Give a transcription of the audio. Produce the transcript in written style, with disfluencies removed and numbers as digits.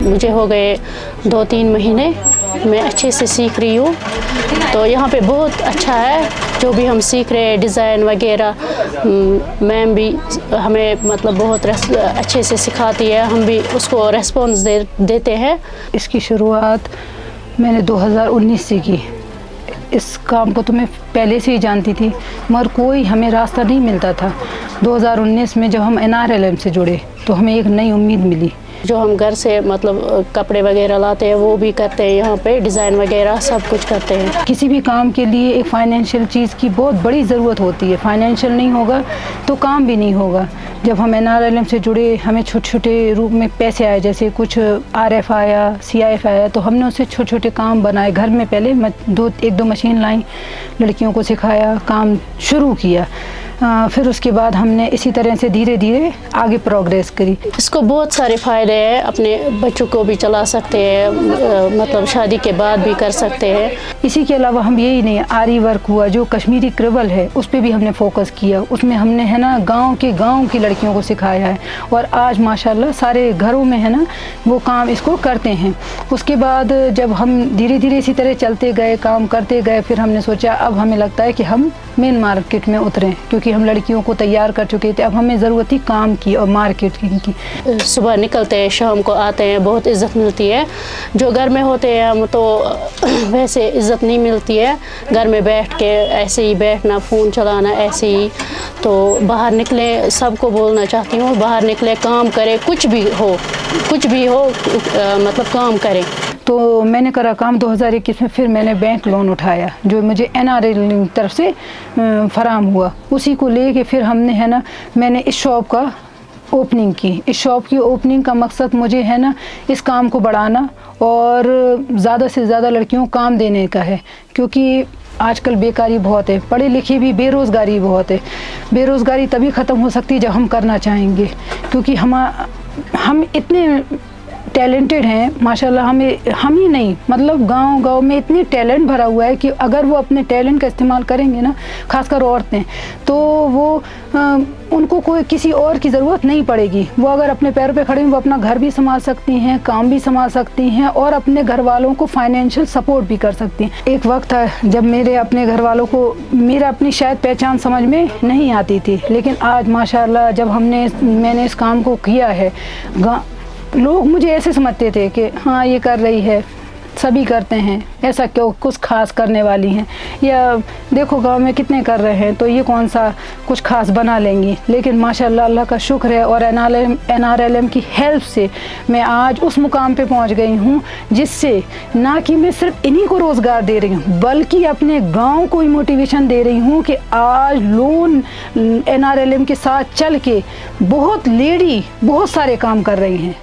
مجھے ہو گئے 2-3 مہینے، میں اچھے سے سیکھ رہی ہوں. تو یہاں پہ بہت اچھا ہے جو بھی ہم سیکھ رہے ہیں، ڈیزائن وغیرہ. میم بھی ہمیں مطلب بہت اچھے سے سکھاتی ہے، ہم بھی اس کو ریسپانس دیتے ہیں. اس کی شروعات میں نے 2019 سے کی. اس کام کو تو میں پہلے سے ہی جانتی تھی مگر کوئی ہمیں راستہ نہیں ملتا تھا. 2019 میں جب ہم NRLM سے جڑے تو ہمیں ایک نئی امید ملی. جو ہم گھر سے مطلب کپڑے وغیرہ لاتے ہیں وہ بھی کرتے ہیں، یہاں پہ ڈیزائن وغیرہ سب کچھ کرتے ہیں. کسی بھی کام کے لیے ایک فائنینشیل چیز کی بہت بڑی ضرورت ہوتی ہے. فائنینشیل نہیں ہوگا تو کام بھی نہیں ہوگا. جب ہم NRLM سے جڑے ہمیں چھوٹے چھوٹے روپ میں پیسے آئے، جیسے کچھ RF آیا، CIF آیا، تو ہم نے اسے چھوٹے چھوٹے کام بنائے. گھر میں پہلے 1-2 مشین لائیں، لڑکیوں کو سکھایا، کام شروع کیا. پھر اس کے بعد ہم نے اسی طرح سے دھیرے دھیرے آگے پروگریس کری. اس کو بہت سارے فائدے ہیں، اپنے بچوں کو بھی چلا سکتے ہیں، مطلب شادی کے بعد بھی کر سکتے ہیں. اسی کے علاوہ ہم یہی نہیں، آری ورک ہوا، جو کشمیری کرول ہے اس پہ بھی ہم نے فوکس کیا. اس میں ہم نے ہے نا گاؤں کی لڑکیوں کو سکھایا ہے، اور آج ماشاءاللہ سارے گھروں میں ہے نا وہ کام اس کو کرتے ہیں. اس کے بعد جب ہم دھیرے دھیرے اسی طرح چلتے گئے، کام کرتے گئے، پھر ہم نے سوچا اب ہمیں لگتا ہے کہ ہم مین مارکیٹ میں اتریں، کیونکہ ہم لڑکیوں کو تیار کر چکے تھے. اب ہمیں ضرورت تھی کام کی اور مارکیٹنگ کی. صبح نکلتے ہیں، شام کو آتے ہیں، بہت عزت ملتی ہے. جو گھر میں ہوتے ہیں ہم تو ویسے عزت نہیں ملتی ہے. گھر میں بیٹھ کے ایسے ہی بیٹھنا، فون چلانا ایسے ہی. تو باہر نکلیں، سب کو بولنا چاہتی ہوں باہر نکلیں، کام کریں، کچھ بھی ہو مطلب کام کریں. تو میں نے کرا کام 2021 میں. پھر میں نے بینک لون اٹھایا جو مجھے NRLM طرف سے فراہم ہوا. اسی کو لے کے پھر ہم نے ہے نا میں نے اس شاپ کا اوپننگ کی. اس شاپ کی اوپننگ کا مقصد مجھے ہے نا اس کام کو بڑھانا اور زیادہ سے زیادہ لڑکیوں کو کام دینے کا ہے. کیونکہ آج کل بیکاری بہت ہے، پڑھے لکھے بھی، بے روزگاری بہت ہے. بے روزگاری تبھی ختم ہو سکتی ہے جب ہم کرنا چاہیں گے. کیونکہ ہم اتنے ٹیلنٹڈ ہیں ماشاءاللہ. ہم ہی نہیں، مطلب گاؤں میں اتنی ٹیلنٹ بھرا ہوا ہے کہ اگر وہ اپنے ٹیلنٹ کا استعمال کریں گے نا، خاص کر عورتیں، تو وہ ان کو کوئی کسی اور کی ضرورت نہیں پڑے گی. وہ اگر اپنے پیروں پہ کھڑے ہیں، وہ اپنا گھر بھی سنبھال سکتی ہیں، کام بھی سنبھال سکتی ہیں، اور اپنے گھر والوں کو فائنینشیل سپورٹ بھی کر سکتی ہیں. ایک وقت تھا جب میرے اپنے گھر والوں کو میرا اپنی شاید پہچان سمجھ میں نہیں آتی تھی، لیکن آج ماشاءاللہ جب میں نے اس کام کو کیا ہے، لوگ مجھے ایسے سمجھتے تھے کہ ہاں یہ کر رہی ہے، سبھی کرتے ہیں، ایسا کیوں کچھ خاص کرنے والی ہیں، یا دیکھو گاؤں میں کتنے کر رہے ہیں تو یہ کون سا کچھ خاص بنا لیں گی. لیکن ماشاءاللہ اللہ کا شکر ہے، اور NRLM کی ہیلپ سے میں آج اس مقام پہ پہنچ گئی ہوں جس سے نہ کہ میں صرف انہی کو روزگار دے رہی ہوں بلکہ اپنے گاؤں کو ہی موٹیویشن دے رہی ہوں کہ آج لون NRLM کے ساتھ چل کے بہت لیڈی بہت سارے کام کر رہی ہیں.